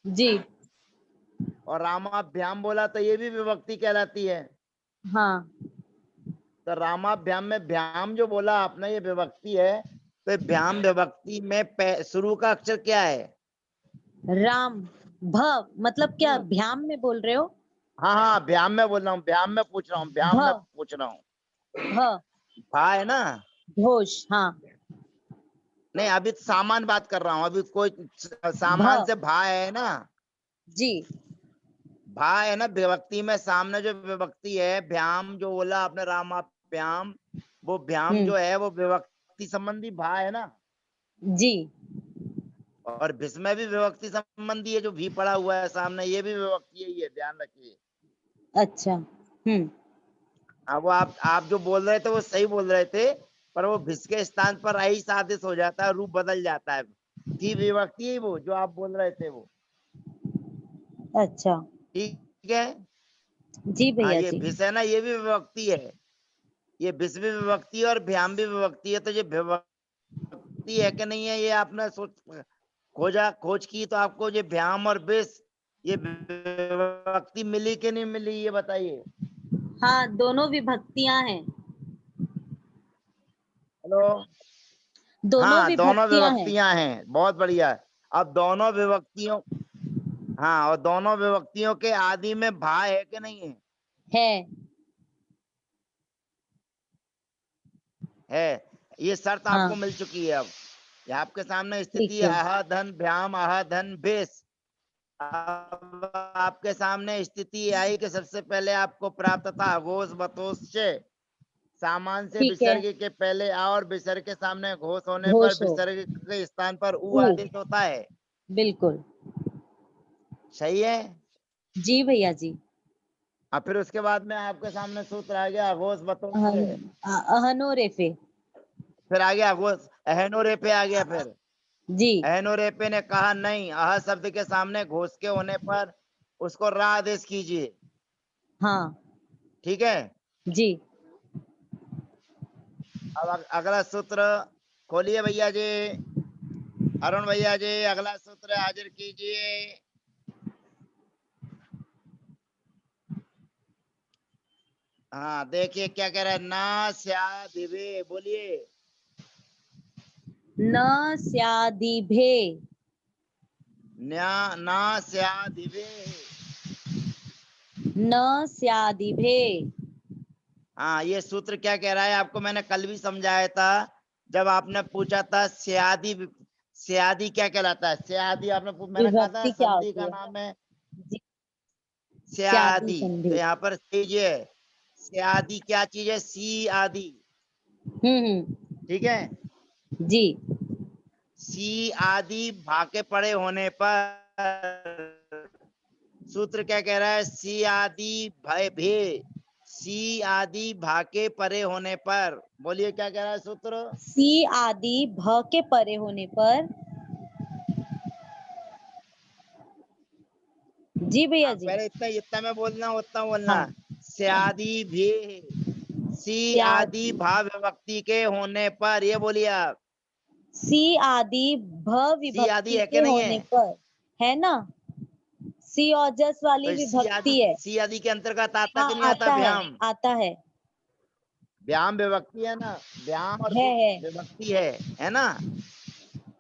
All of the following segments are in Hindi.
जी। और रामाभ्याम बोला तो ये भी विभक्ति कहलाती है। हाँ। तो रामाभ्याम में भ्याम जो बोला आपने ये विभक्ति है, तो भ्याम विभक्ति में शुरू का अक्षर क्या है? राम। भ मतलब क्या भ्याम में बोल रहे हो? हाँ हाँ, भ्याम में बोल रहा हूँ, भ्याम में पूछ रहा हूँ, भ्याम में पूछ रहा हूँ। भ भा है ना? घोष। हाँ। नहीं, अभी तो सामान बात कर रहा हूँ, अभी कोई सामान से भा है ना? जी। भा है ना विभक्ति में, सामने जो विभक्ति है भ्याम जो बोला आपने रामाभ्याम, वो भ्याम जो है वो विभक्ति संबंधी भा है ना? जी। और भिस में भी विभक्ति संबंधी है, जो भी पड़ा हुआ है सामने, ये भी विभक्ति ही है, ध्यान रखिए। अच्छा। अब वो आप जो बोल रहे थे वो सही बोल रहे थे, पर वो भिस के स्थान पर आई आदेश हो जाता है, रूप बदल जाता है। थी विभक्ति है वो जो आप बोल रहे थे वो। अच्छा। ठीक है। जी हाँ, भैया ये जी। भिस है ना, ये भी विभक्ति है। ये भिस भी विभक्ति है और भ्याम भी विभक्ति है। तो ये विभक्ति है कि नहीं है, ये आपने खोज की तो आपको ये भ्याम और भिस, ये विभक्ति मिली कि नहीं मिली, ये बताइए। हाँ, दोनों विभक्तियां हैं। हेलो। दोनों हाँ, दोनों विभक्तियां हैं। विभक्तियां हैं, बहुत बढ़िया। अब दोनों विभक्तियों, हाँ, और दोनों विभक्तियों के आदि में भा है कि नहीं है? है। है। ये शर्त हाँ। आपको मिल चुकी है। अब ये आपके सामने स्थिति ठीक है, है। आह धन भ्याम आह धन बेस। अब आपके सामने स्थिति आई कि सबसे पहले आपको प्राप्त था अघोष बतोष से, सामान से ठीक है। विसर्ग के पहले आ और विसर्ग के सामने घोष होने पर घोष हो। विसर्ग के स्थान पर उ ऊ। आदेश होता है। बिल्कुल। सही है। जी भैया जी। अब फिर उसके बाद में आपके सामने सूत्र आ गया अघोष बतोष से। अहनो रेफे। फिर आ गया अघोष अहनो रेपे आ गया। फिर जी। अहनो रेपे ने कहा नहीं, अह शब्द के सामने घोष के होने पर उसको रा आदेश कीजिए। हाँ। ठीक है। जी। अब अगला सूत्र खोलिए भैया जी, अरुण भैया जी, अगला सूत्र हाजिर कीजिए। हाँ, देखिए क्या कह रहा है, ना स्यादिभे, बोलिए। न स्यादिभे। ना स्यादिभे। न स्यादिभे। हाँ, ये सूत्र क्या कह रहा है आपको मैंने कल भी समझाया था, जब आपने पूछा था स्यादी। स्यादी क्या कहलाता है? स्यादी मैंने कहा था विभक्ति क्या संधि होती का है? नाम है जी। स्यादी स्यादी। तो संधि। यहाँ पर कीजिए, स्यादी क्या चीज है? सी आदि। ठीक है। जी। सी आदि भाके पड़े होने पर सूत्र क्या कह रहा है? सी आदि भय भे, सी आदि भाके परे होने पर, बोलिए क्या कह रहा है सूत्र? सी आदि भ के परे होने पर। जी भैया हाँ, जी। पहले इतना इतना मैं बोलना उतना बोलना। हाँ। स्यादि भी, सी आदि स्यादि। भाव विभक्ति के होने पर, ये बोलिए आप। सी आदि भ सी आदि विभक्ति है के कि नहीं है? होने पर। है ना? सी ओजस वाली तो विभक्ति है। सी आदि के अंतर्गत आता हाँ, कि नहीं आता आता है। व्याम? आता है। व्याम विभक्ति है ना, व्याम और है। विभक्ति है ना?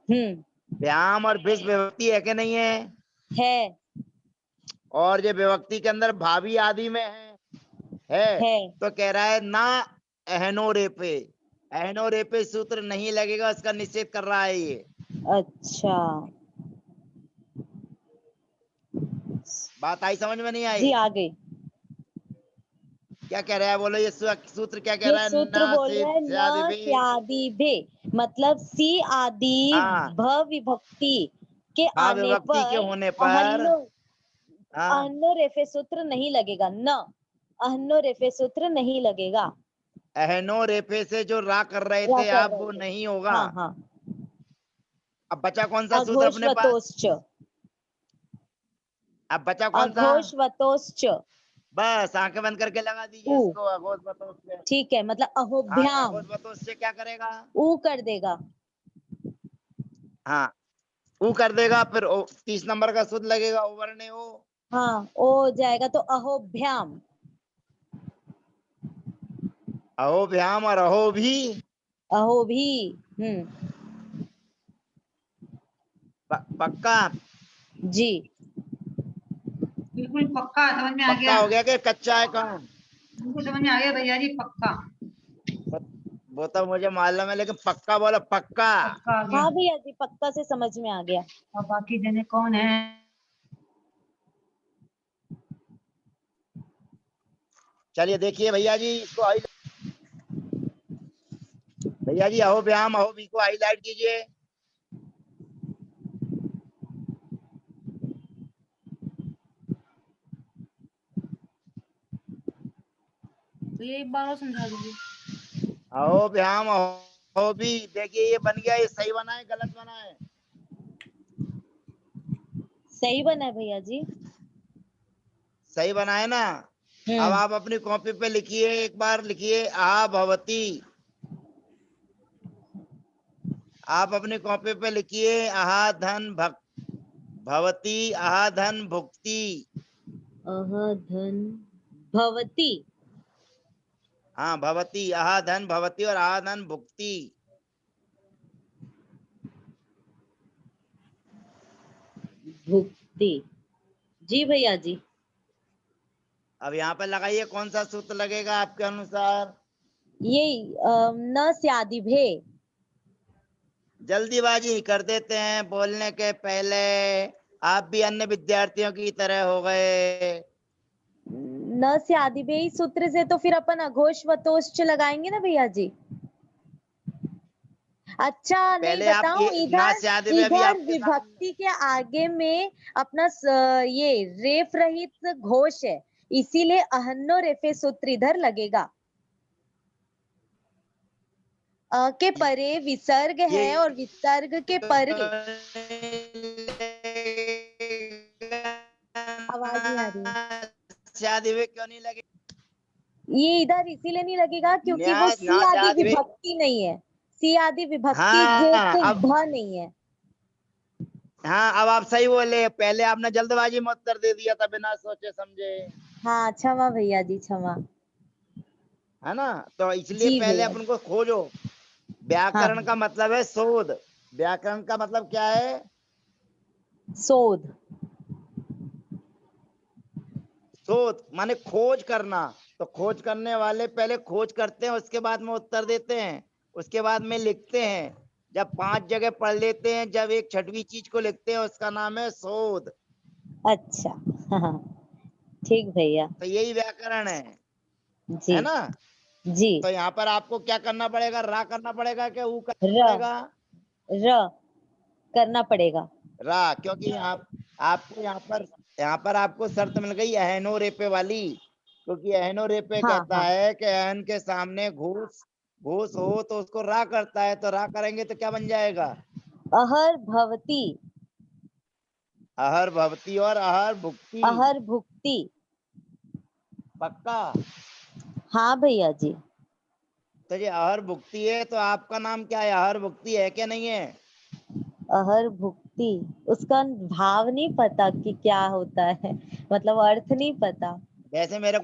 हम्म। व्याम और विष विभक्ति है कि नहीं है? है। और ये विभक्ति के अंदर भावी आदि में है। है। तो कह रहा है ना अहनो रेपे, अहनो रेपे सूत्र नहीं लगेगा, उसका निषेध कर रहा है ये। अच्छा। बात आई समझ में नहीं जी, आई? आ गई। क्या कह रहा है बोलो, ये सूत्र क्या कह ये रहा है? सूत्र ना बोल से रहा है आदि न भी। स्यादि भे, मतलब सी आदि हाँ, भ विभक्ति के भाव आने विभक्ति के पर होने पर। अहन्नो हाँ, अहन्नो रेफे सूत्र नहीं लगेगा। न अहन्नो रेफे सूत्र नहीं लगेगा। अहनो रेफे से जो रा कर रहे क्या थे कर आप, रहे वो थे? नहीं होगा। हाँ हाँ। अब बचा कौन सा सूत्र अपने पास? अघोषवतोश्च। अब बचा कौन सा? अघोषवतोश्च। बस आंखें बंद करके लगा दीजिए उ। इसको, अघोष बतोष से। ठीक है, मतलब हाँ, अहोभ्याम। अघोष बतोष से क्या करेगा? ऊ कर देगा। हाँ, ऊ कर देगा, फिर 30 नंबर का शुद्ध लगेगा, ओ वर्ण ओ। हाँ, ओ हो जाएगा तो अहोभ्याम। अहोभ्याम और अहो भी। अहो भी। पक्का। जी। बिल्कुल पक्का, समझ में आ पक्का गया। हो गया कि कच्चा है काम? बिल्कुल समझ में आ गया भैया जी, पक्का। वो तो मुझे मालूम है, लेकिन पक्का बोला, पक्का। पक्का आ गया। हाँ भैया जी, पक्का से समझ में आ गया। और बाकी जने कौन है? चलिए देखिए भैया जी, इसको भैया जी अहो व्यायाम अहो भी को हाईलाइट कीजिए। भैया एक बार और समझा दीजिए। अहो व्यायाम अहो भी, देखिए ये बन गया, ये सही बना है गलत बना है? सही बना है भैया जी। सही बना है ना? अब आप अपनी कॉपी पे लिखिए, एक बार लिखिए आ भवती। आप अपनी कॉपी पे लिखिए आहा धन भवती, आहा धन भुक्ति। अह धन भवती। हाँ भवती, आहा धन भवती और आहा धन भुक्ति। भुक्ति। जी भैया जी। अब यहाँ पे लगाइए, कौन सा सूत्र लगेगा आपके अनुसार? ये न स्यादिभे। जल्दीबाजी कर देते हैं बोलने के पहले, आप भी अन्य विद्यार्थियों की तरह हो गए। न स्यादिभे सूत्र से तो फिर अपन अघोष वतोष्ट लगाएंगे ना भैया जी। अच्छा नहीं पहले आप बताऊं, ये ना इधर से आदि में भी इधर आपके सामने। विभक्ति के आगे में अपना ये रेफ रहित घोष है, इसीलिए अहन्नो रेफे सूत्र इधर लगेगा। के परे विसर्ग ये है और विसर्ग के परे। आवाज नहीं आ रही। शादी में क्यों नहीं लगे? ये इधर इसीलिए नहीं लगेगा क्योंकि वो न्याय सी ना आदि शादी में। विभक्ति नहीं है। सी आदि विभक्ति हाँ जैसे अब, भ नहीं है। हाँ अब आप सही बोले, पहले आपने जल्दबाजी में उत्तर दे दिया था बिना सोचे समझे, हाँ क्षमा भैया जी, क्षमा। है ना? तो इसलिए जी पहले भैया। अपन को खोजो। हाँ व्याकरण हाँ। का मतलब है शोध। व्याकरण का मतलब क्या है? शोध। शोध माने खोज करना। तो खोज करने वाले पहले खोज करते हैं, उसके बाद में उत्तर देते हैं, उसके बाद में लिखते हैं। जब 5 जगह पढ़ लेते हैं, जब एक छठवीं चीज को लिखते हैं, उसका नाम है शोध। अच्छा। हाँ ठीक भैया। तो यही व्याकरण जी। है ना? जी। तो यहाँ पर आपको क्या करना पड़ेगा? रा करना पड़ेगा क्या ऊ करना र पड़ेगा? र करना पड़ेगा। रा, क्योंकि आपको यहाँ पर आपको शर्त मिल गई अहनो रेपे वाली, क्योंकि अहनो रेपे हाँ कहता हाँ। है कि अहन के सामने घूस घूस हो तो उसको रा करता है, तो रा करेंगे तो क्या बन जाएगा? अहर भवती। अहर भवती और अहर भुक्ति। अहर भुक्ति। पक्का? हाँ भैया जी। तो ये अहर भुक्ति है, तो आपका नाम क्या है? अहर भुक्ति है क्या नहीं है? अहर भुक्ति, उसका भाव नहीं पता कि क्या होता है, मतलब अर्थ नहीं पता। वैसे मेरे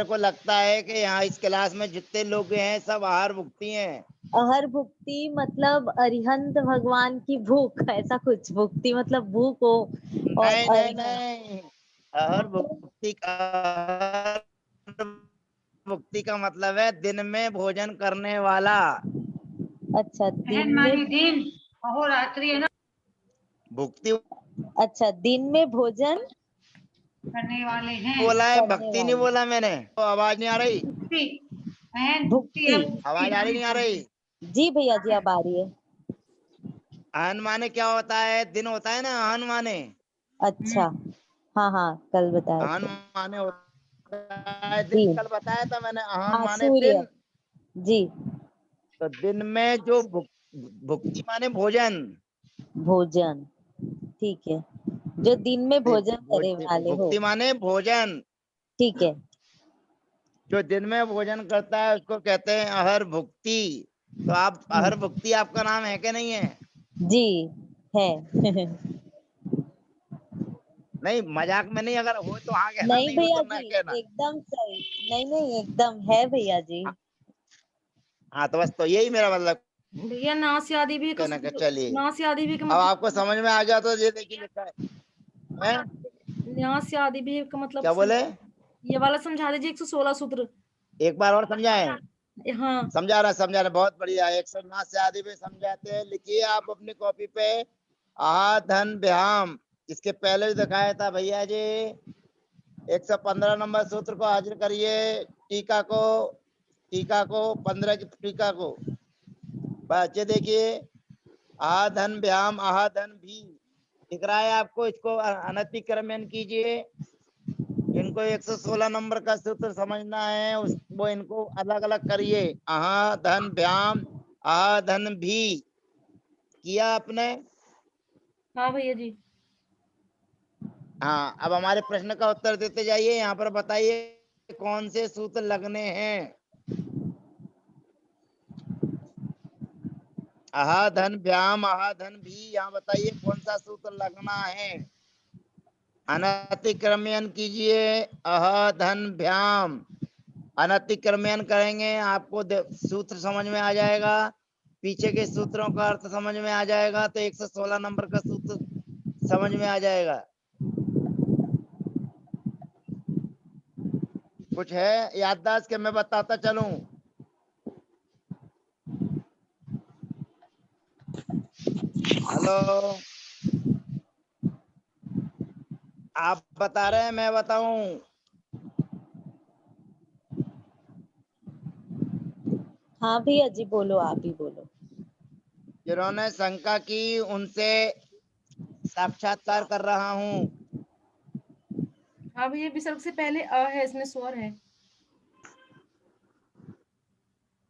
को लगता है कि यहाँ इस क्लास में जितने लोग हैं सब अहर भुक्ति हैं। अहर भुक्ति मतलब अरिहंत भगवान की भूख, ऐसा कुछ। भुक्ति मतलब भूख हो। और नहीं नहीं अरिहंत। नहीं, अहर भुक्ति भुक्ति का मतलब है दिन में भोजन करने वाला। अच्छा अहन दिन माने में। दिन, अहोरात्रि है ना, भुक्ति अच्छा दिन में भोजन करने वाले हैं। बोला है, करने भक्ति नहीं वाले। बोला मैंने। तो आवाज नहीं आ रही? भुक्ति, अहन भुक्ति भुक्ति। है, भुक्ति आवाज आ रही माने नहीं आ रही? भोजन। जी भैया जी, अब आ रही है। आहन माने क्या होता है? दिन होता है ना आहन माने। अच्छा। हाँ हाँ, कल बताए आहन थे। माने होता है दिन, दिन। कल बताया था मैंने, आहन हाँ माने सूर्य। दिन। जी। तो दिन में जो भुक्ति माने भोजन। भोजन। ठीक है, जो दिन में भोजन करे वाले हो। भुक्ति माने भोजन। ठीक है। जो दिन में भोजन करता है उसको कहते हैं अहर भुक्ति। तो आप अहर भुक्ति आपका नाम है कि नहीं है? जी। है। नहीं मजाक में नहीं, अगर हो तो हाँ कहना, नहीं नहीं हो भैया तो ना जी, कहना। एकदम सही। नहीं नहीं, एकदम है भैया जी। हाँ तो बस, तो यही मेरा मतलब भैया नास आदि भी का कहना का। सूत्र, चलिए नास आदि भी का अब आपको मतलब, समझ में आ गया तो ये देखिए लिखा है? नास आदि भी का मतलब क्या बोले? ये वाला समझा दीजिए 116 सूत्र। एक बार और समझाएं? हाँ समझा रहा, बहुत बढ़िया। 109 से आदि भी समझाते हैं। लिखिए आप अपनी कॉपी पे, आहा धन व्याम, इसके पहले भी दिखाया था भैया जी। 115 नंबर सूत्र को हाजिर करिए, टीका को, 15 की टीका को। बच्चे देखिए, आहा धन व्याम, आहा धन भी दिख रहा है आपको, इसको अनतिक्रमण कीजिए। इनको 116 नंबर का सूत्र समझना है, वो इनको अलग अलग करिए। आहा धन व्याम, आहा धन भी किया आपने? हाँ भैया जी। हाँ, अब हमारे प्रश्न का उत्तर देते जाइए। यहाँ पर बताइए कौन से सूत्र लगने हैं। आहा धन व्याम, आहा धन भी, यहाँ बताइए कौन सा सूत्र लगना है। अनतिक्रमण कीजिए, आहा धन व्याम, अनतिक्रमण करेंगे आपको सूत्र समझ में आ जाएगा, पीछे के सूत्रों का अर्थ समझ में आ जाएगा, तो 116 नंबर का सूत्र समझ में आ जाएगा। कुछ है याददाश्त के मैं बताता चलूं? हेलो, आप बता रहे हैं मैं बताऊं? हाँ भैया जी, बोलो, आप ही बोलो। जिन्होंने शंका की उनसे साक्षात्कार कर रहा हूं। हाँ भैया, विसर्ग से पहले अ है, इसमें स्वर है।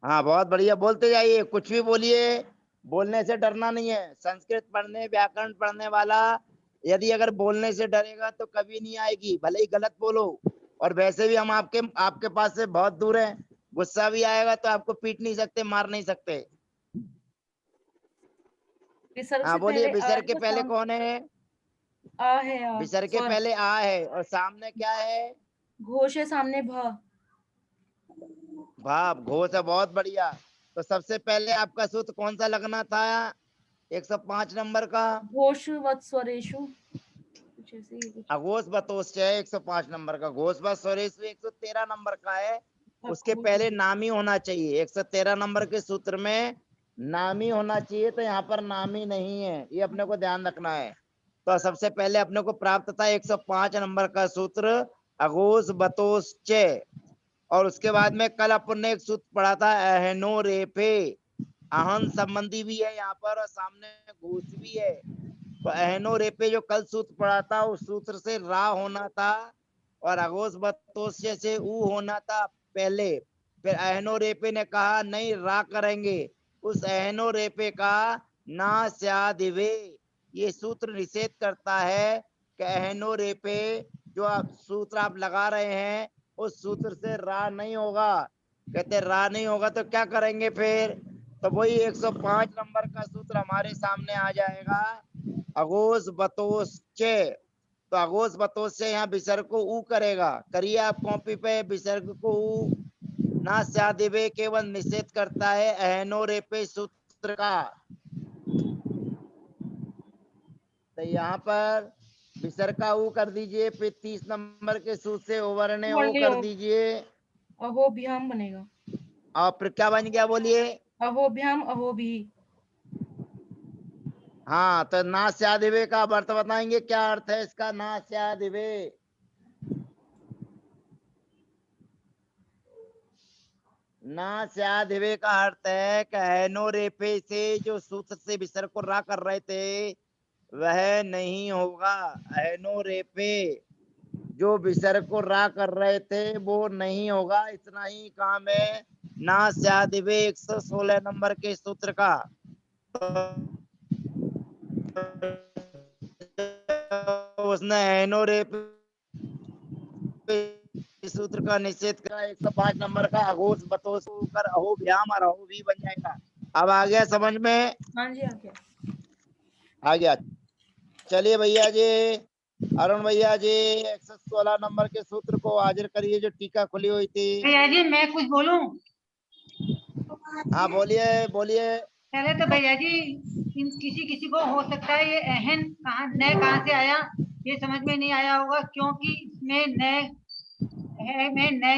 हाँ बहुत बढ़िया, बोलते जाइए, कुछ भी बोलिए, बोलने से डरना नहीं है। संस्कृत पढ़ने, व्याकरण पढ़ने वाला यदि अगर बोलने से डरेगा तो कभी नहीं आएगी, भले ही गलत बोलो। और वैसे भी हम आपके आपके पास से बहुत दूर हैं, गुस्सा भी आएगा तो आपको पीट नहीं सकते, मार नहीं सकते। विसर्ग हाँ से बोलिए, पहले अ विसर्ग के है, पहले कौन है? आ है, आ विसर्ग के स्वर। पहले आ है, और सामने क्या है? घोष है सामने, भ। भाव, घोष है, बहुत बढ़िया। तो सबसे पहले आपका सूत्र कौन सा लगना था 105 नंबर का? घोष वत् स्वरेशु, कुछ ऐसे ही कुछ। अघोष बतोष है 105 नंबर का। घोष बत स्वरेश 113 नंबर का है, उसके घोष पहले नामी होना चाहिए। 113 नंबर के सूत्र में नामी होना चाहिए, तो यहाँ पर नामी नहीं है, ये अपने को ध्यान रखना है। तो सबसे पहले अपने को प्राप्त था 105 नंबर का सूत्र, अघोष बतोष चे। और उसके बाद में कल अपन ने एक सूत्र पढ़ा था, अहनो रेफे, आहन संबंधी भी है यहाँ पर, और सामने घोष भी है। तो अहनो रेपे जो कल सूत्र पढ़ा था, उस सूत्र से रा होना था, और अघोष बतोष्य से ऊ होना था पहले। फिर अहनो रेपे ने कहा नहीं, रा करेंगे। उस अहनो रेपे का ना स्यादिवे, ये सूत्र निषेध करता है कि अहनो रेपे जो आप सूत्र आप लगा रहे हैं, उस सूत्र से रा नहीं होगा। कहते रा नहीं होगा तो क्या करेंगे फिर? तो वही 105 नंबर का सूत्र हमारे सामने आ जाएगा, अघोष बतोष चे। तो अघोष बतोष से यहाँ विसर्ग को ऊ करेगा। करिए आप कॉपी पे, विसर्ग को ऊ ना स्यादिवे केवल निषेध करता है अहनो रेपे सूत्र का। तो यहाँ पर विसर्ग का ऊ कर दीजिए, फिर 30 नंबर के सूत्र से ओवरने ओ कर दीजिए, अहोभ्याम बनेगा। और फिर क्या बन गया बोलिए? अहोभ्याम, अहोभी। हाँ, तो ना स्यादिवे का अर्थ बताएंगे, क्या अर्थ है इसका ना स्यादिवे? ना स्यादिवे का अर्थ है कि अहनो रेफे से जो सूत्र से विसर्ग को रा कर रहे थे वह नहीं होगा। अहनो रेफे जो विसर्ग को रा कर रहे थे वो नहीं होगा, इतना ही काम है ना स्यादिवे 116 नंबर के सूत्र का। उसने अहनो रेफे सूत्र का निषेध करा। 105 नंबर का अघोष बतोष कर अहो भ्याम और अहो भी बन जाएगा। अब आ गया समझ में? हाँ जी, आ गया। आ गया। चलिए भैया जी, अरुण भैया जी 116 नंबर के सूत्र को हाजिर करिए जो टीका खुली हुई थी। भैया जी मैं कुछ बोलूं? हाँ बोलिए बोलिए। पहले तो भैया जी किसी किसी को हो सकता है ये अहन कहाँ से आया ये समझ में नहीं आया होगा, क्योंकि इसमें नए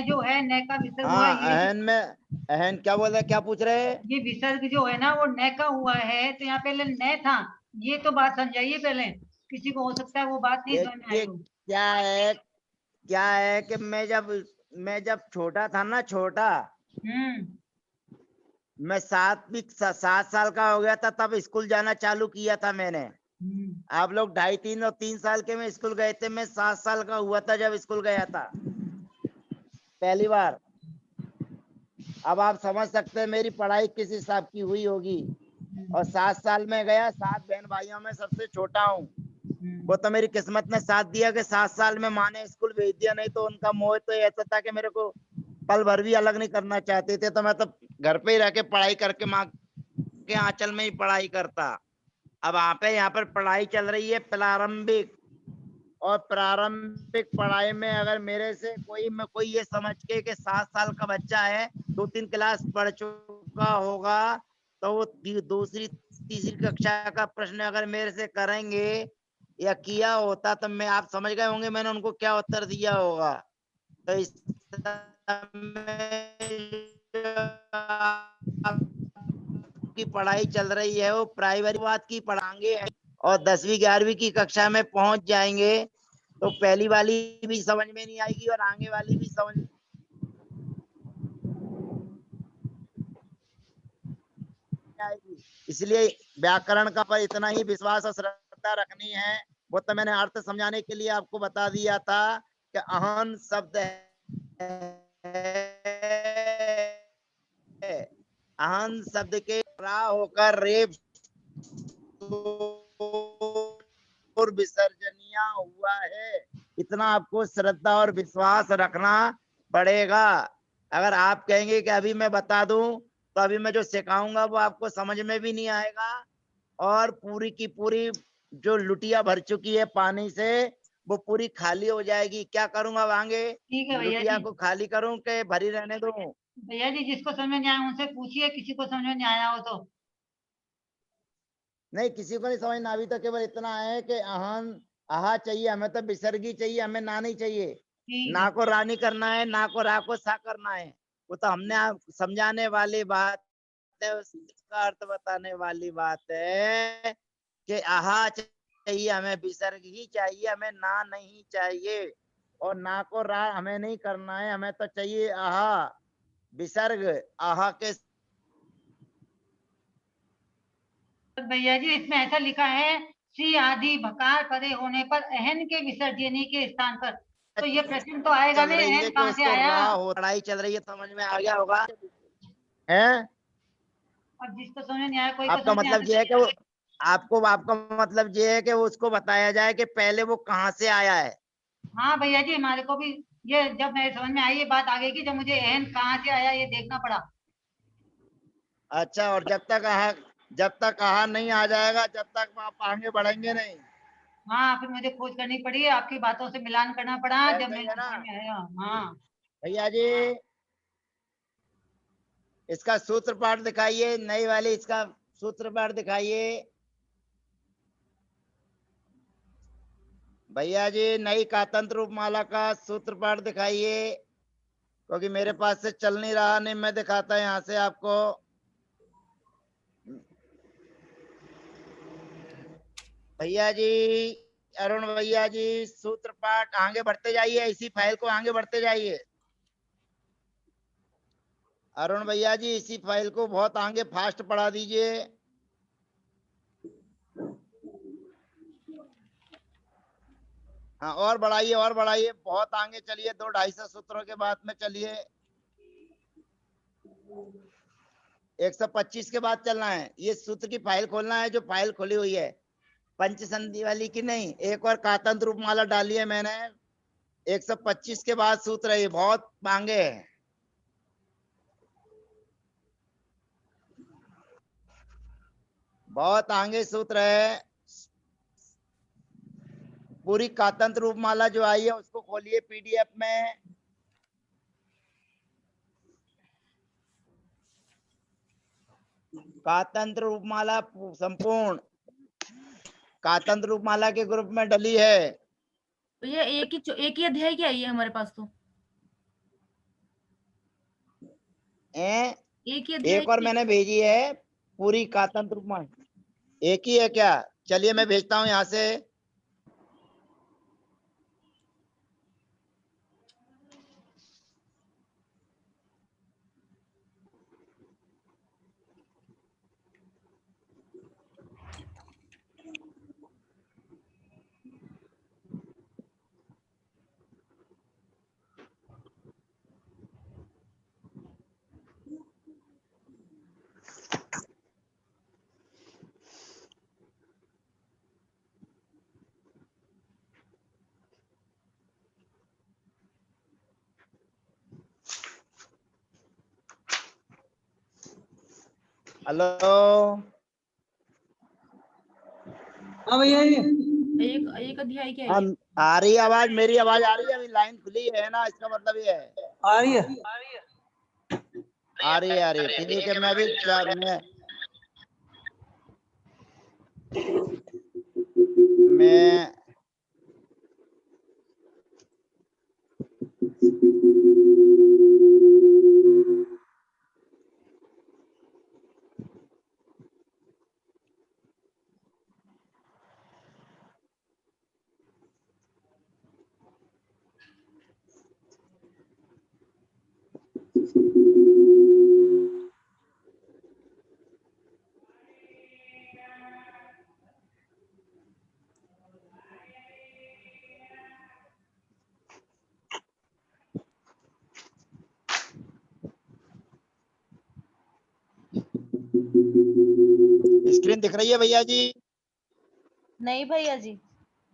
जो है नए का विसर्ग हुआ हाँ ये अहन में, अहन क्या बोल रहे, क्या पूछ रहे हैं? ये विसर्ग जो है ना वो नए का हुआ है, तो यहाँ पहले नए था, ये तो बात समझाइए पहले। किसी को हो सकता है वो बात नहीं समझ में आई देखिए हो। क्या है कि मैं जब छोटा था ना, छोटा, मैं 7 साल का हो गया था तब स्कूल जाना चालू किया था मैंने। आप लोग 2.5 3 और 3 साल के में स्कूल गए थे, मैं 7 साल का हुआ था जब स्कूल गया था पहली बार। अब आप समझ सकते हैं मेरी पढ़ाई किस हिसाब की हुई होगी। और 7 साल में गया, 7 बहन भाइयों में सबसे छोटा हूँ। वो तो मेरी किस्मत ने साथ दिया कि 7 साल में माँ ने स्कूल भेज दिया, नहीं तो उनका मोह तो ऐसा था कि मेरे को पल भर भी अलग नहीं करना चाहते थे, तो मैं तो घर पे ही रह के पढ़ाई करके माँ के आंचल में ही पढ़ाई करता। अब यहाँ पर पढ़ाई चल रही है प्रारंभिक, और प्रारंभिक पढ़ाई में अगर मेरे से कोई ये समझ के कि 7 साल का बच्चा है, 2-3 क्लास पढ़ चुका होगा, तो वो दूसरी तीसरी कक्षा का प्रश्न अगर मेरे से करेंगे या किया होता तो मैं, आप समझ गए होंगे मैंने उनको क्या उत्तर दिया होगा। तो इस की पढ़ाई चल रही है वो प्राइमरी बात की पढ़ाएंगे, और 10वीं 11वीं की कक्षा में पहुंच जाएंगे तो पहली वाली भी समझ में नहीं आएगी और आगे वाली भी समझ में आएगी। इसलिए व्याकरण का पर इतना ही विश्वास और श्रद्धा रखनी है। वो तो मैंने अर्थ समझाने के लिए आपको बता दिया था कि अहन शब्द है, अहन शब्द के रा होकर रेप और विसर्जनिया हुआ है। इतना आपको श्रद्धा और विश्वास रखना पड़ेगा। अगर आप कहेंगे कि अभी मैं बता दूं तो अभी मैं जो सिखाऊंगा वो आपको समझ में भी नहीं आएगा, और पूरी की पूरी जो लुटिया भर चुकी है पानी से वो पूरी खाली हो जाएगी। क्या करूंगा आगे? ठीक है भैया लुटिया जी। को खाली करूं कि भरी रहने दूं? भैया जी जिसको समझ में नहीं आया उनसे पूछिए, किसी को समझ में नहीं आया हो तो। नहीं, किसी को नहीं समझना। अभी तो केवल इतना है कि अहन आहा चाहिए हमें, तो विसर्गी चाहिए हमें, ना नहीं चाहिए। ठीक ना है। को रानी करना है, ना को रा को सा करना है। वो तो हमने आप समझाने वाली बात है, उसका अर्थ बताने वाली बात है कि आहा चाहिए हमें, विसर्ग ही चाहिए हमें, ना नहीं चाहिए। और ना को रा हमें नहीं करना है, हमें तो चाहिए आहा विसर्ग। आहा के भैया जी इसमें ऐसा लिखा है, सी आदि भकार पदे होने पर अहन के विसर्जनी के स्थान पर, तो ये प्रश्न तो आएगा चल नहीं, रही अहन है कि कहाँ से उसको आया। रा हो, लड़ाई चल रही है, समझ में आ गया होगा है। अब जिसको समझ में नहीं आया, कोई को आपका समझ नहीं मतलब ये है कि वो, आपका मतलब ये है कि उसको बताया जाए कि पहले वो कहाँ से आया है। हाँ भैया जी हमारे को भी ये जब मेरे समझ में आई ये बात आ गई कि जब मुझे अहन कहाँ से आया ये देखना पड़ा। अच्छा, और जब तक आहार नहीं आ जाएगा जब तक आप आगे बढ़ेंगे नहीं। हाँ फिर मुझे खोज करनी पड़ी, आपकी बातों से मिलान करना पड़ा जब ऐसा ही मेरे है को ना समझ में आया। हाँ भैया जी? इसका सूत्र पाठ दिखाइए, नई वाली इसका सूत्र पाठ दिखाइए भैया जी। नई कातंत्र रूपमाला का सूत्र पाठ दिखाइए, क्योंकि मेरे पास से चल नहीं रहा। नहीं, मैं दिखाता यहाँ से आपको। भैया जी, अरुण भैया जी, सूत्र पाठ आगे बढ़ते जाइए, इसी फाइल को आगे बढ़ते जाइए। अरुण भैया जी इसी फाइल को बहुत आगे फास्ट पढ़ा दीजिए। हाँ, और बढ़ाइए और बढ़ाइए, बहुत आगे चलिए, 200-250 सूत्रों के बाद में चलिए। 125 के बाद चलना है। ये सूत्र की फाइल खोलना है जो फाइल खुली हुई है, पंच संधि वाली की नहीं। एक और कातंत्र रूपमाला डाली है मैंने। 125 के बाद सूत्र है, ये बहुत मांगे है। बहुत आगे सूत्र है। पूरी कातंत्र रूपमाला जो आई है उसको खोलिए पीडीएफ में। कातंत्र रूपमाला संपूर्ण कातंत्र रूपमाला के ग्रुप में डली है। तो ये एक ही अध्याय की आई है हमारे पास तो। एक ही अध्याय एक और की। मैंने भेजी है पूरी कातंत्र रूपमाला। एक ही है क्या? चलिए मैं भेजता हूं यहाँ से। हेलो, हाँ भैया जी। एक अध्याय की आई है। हम आ रही है आवाज? मेरी आवाज आ रही है? अभी लाइन खुली है ना, इसका मतलब ये है। आ रही है। आ रही है ठीक है। मैं भी मैं स्क्रीन दिख रही है भैया जी? नहीं भैया जी।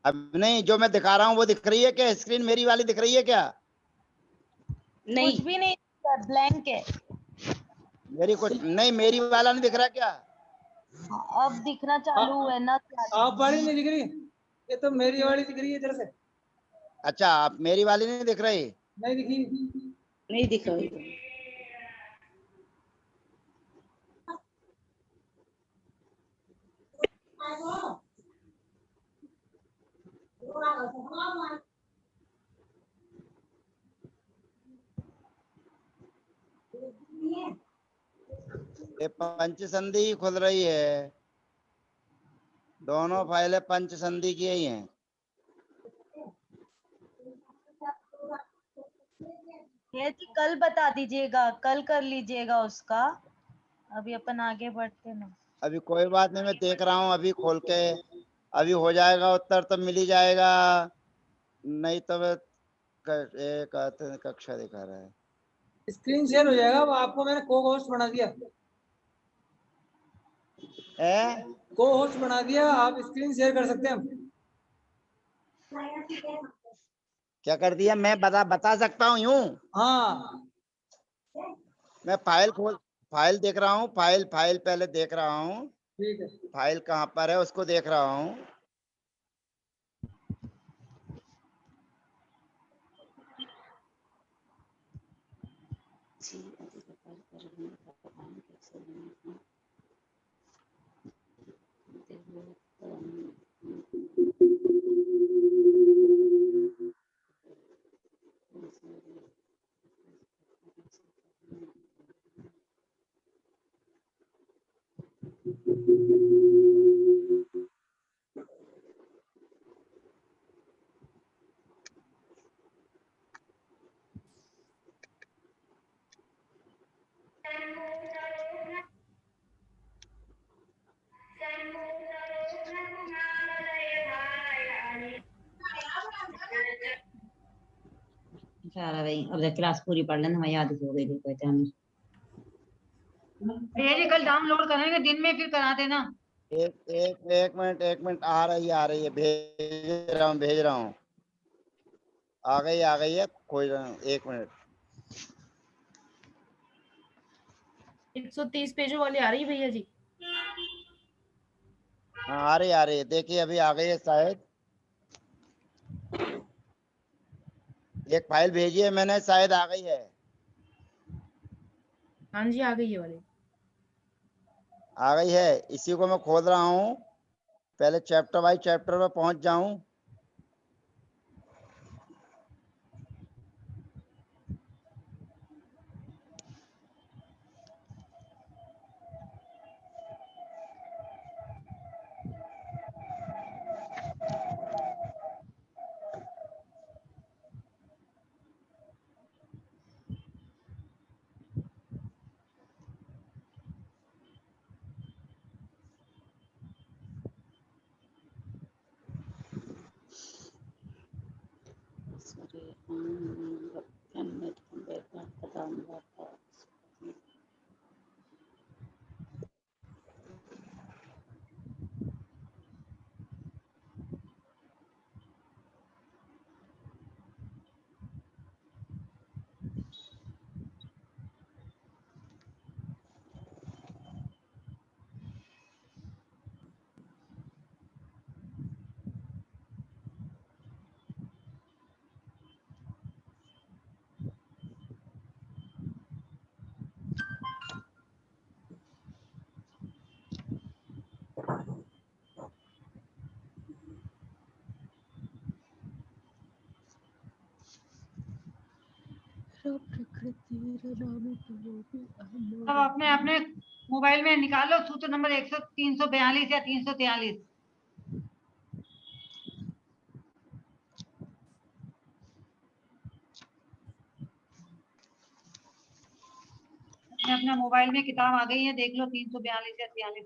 अब नहीं, जो मैं दिखा रहा हूँ वो दिख रही है क्या? स्क्रीन मेरी वाली दिख रही है क्या? नहीं, कुछ भी नहीं सर, ब्लैंक है। मेरी कुछ नहीं, मेरी वाला नहीं दिख रहा क्या? अब दिखना चालू हुआ है ना। आप वाली नहीं दिख रही, ये तो मेरी वाली दिख रही है इधर से। अच्छा, आप मेरी वाली नहीं दिख रही? नहीं दिखी। नहीं दिख रही। ये पंच संधि ही खुल रही है। दोनों फाइलें पंच संधि की ही हैं। ये जी कल बता दीजिएगा, कल कर लीजिएगा उसका। अभी अपन आगे बढ़ते ना। अभी कोई बात नहीं, मैं देख रहा हूँ अभी खोल के। अभी हो जाएगा उत्तर तो मिल ही जाएगा, नहीं तो एक कक्षा दिखा रहा है। स्क्रीन शेयर हो जाएगा, वो आपको मैंने को होस्ट बना दिया। को होस्ट बना दिया, आप स्क्रीन शेयर कर सकते हैं। क्या कर दिया? मैं बता सकता हूँ यूं? हाँ, मैं फाइल देख रहा हूँ। फाइल पहले देख रहा हूँ। ठीक है। फाइल कहाँ पर है उसको देख रहा हूँ। सारा भाई अब देख क्लास पूरी पढ़ लेना, हमें याद हो गई थी कहते हैं। भैया जी कल डाउनलोड करेंगे दिन में, फिर करा देना। एक मिनट आ रही है। भेज रहा हूँ। आ गई है, खोज रहा हूँ। 1 मिनट। 130 पेजों वाली आ रही है भैया जी। हाँ, आ रही है। देखिए अभी आ गई है शायद। एक फाइल भेजी है मैंने, शायद आ गई है। हाँ जी आ गई ये वाली। आ गई है, इसी को मैं खोल रहा हूँ। पहले चैप्टर बाई चैप्टर में पहुंच जाऊं। अब अपने अपने मोबाइल में निकालो सूत्र नंबर 342 या 343। अपने मोबाइल में किताब आ गई है, देख लो 342 या 43।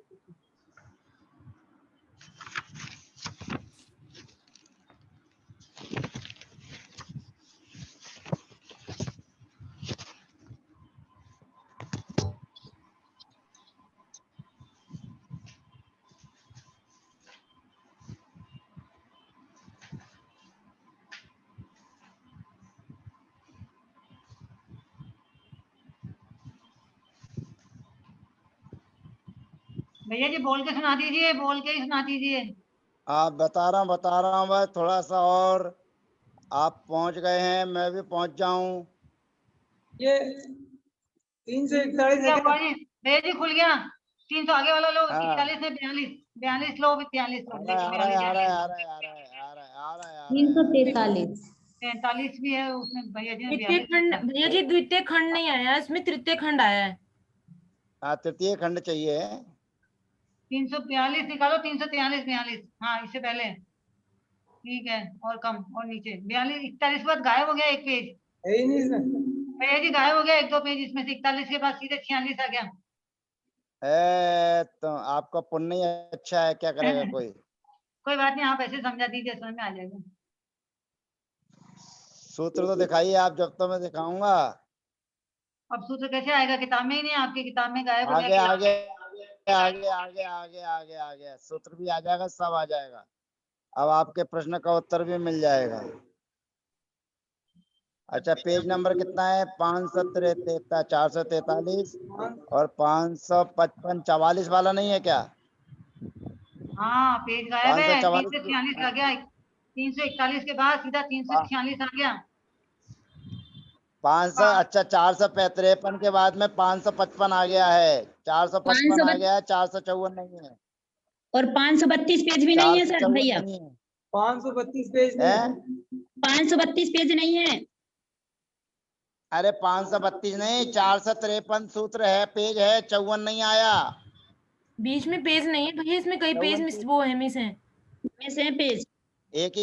भैया जी बोल के सुना दीजिए, बोल के ही सुना दीजिए। आप बता रहा हूँ बस, थोड़ा सा और। आप पहुंच गए हैं, मैं भी पहुंच जाऊं। ये 341 है क्या क्या? हुआ जी? भैया जी खुल गया। 300 आगे वाला लो, हाँ। 41 में 42 लो, 42 लो, देखो आ रहा है 42 आ रहा है आ आ रहा है आ रहा है आ रहा है आ रहा है आ रहा है आ रहा है 343। 43 भी है उसमें भैया जी ने द्वितीय 42 खंड लिखा। भैया जी, द्वितीय खंड नहीं आया इसमें, तृतीय खंड आया है। हाँ, तृतीय खंड चाहिए। 342 निकालो, 343 42। हाँ इससे पहले ठीक है, और कम और नीचे 42 41 बाद गायब हो गया एक पेज। है ही नहीं इसमें। भैया जी गायब हो गया एक दो पेज इसमें से, 41 के बाद सीधे 46 आ गया। तो आपका पुण्य ही अच्छा है, क्या करेगा कोई। कोई बात नहीं, आप ऐसे समझा दीजिए, समझ में आ जाएगा। सूत्र तो दिखाइए आप, जब तो मैं दिखाऊंगा। अब सूत्र कैसे आएगा? किताब में ही नहीं, आपकी किताब में गायब हो गया आगे कि आगे आगे आगे आगे आगे आगे सूत्र भी आ जाएगा, सब आ जाएगा। अब आपके प्रश्न का उत्तर भी मिल जाएगा। अच्छा, पेज नंबर कितना है? 443 और 555 44 वाला नहीं है क्या? हाँ पेज गायब है, 346 आ 544। गया। 341 के बाद सीधा 346 आ गया। 500, अच्छा 453 के बाद में 555 आ गया है। 455 आ गया है, 454 नहीं है। और 532 पेज भी नहीं है सर 454 भैया, नहीं है। 532 पेज है? नहीं। 532 पेज नहीं है। अरे 532 नहीं, 453 सूत्र है, पेज है, 54 नहीं आया। बीच में पेज नहीं है भैया, इसमें कई पेज 54 मिस वो है, मिस है। मिस है पेज। एक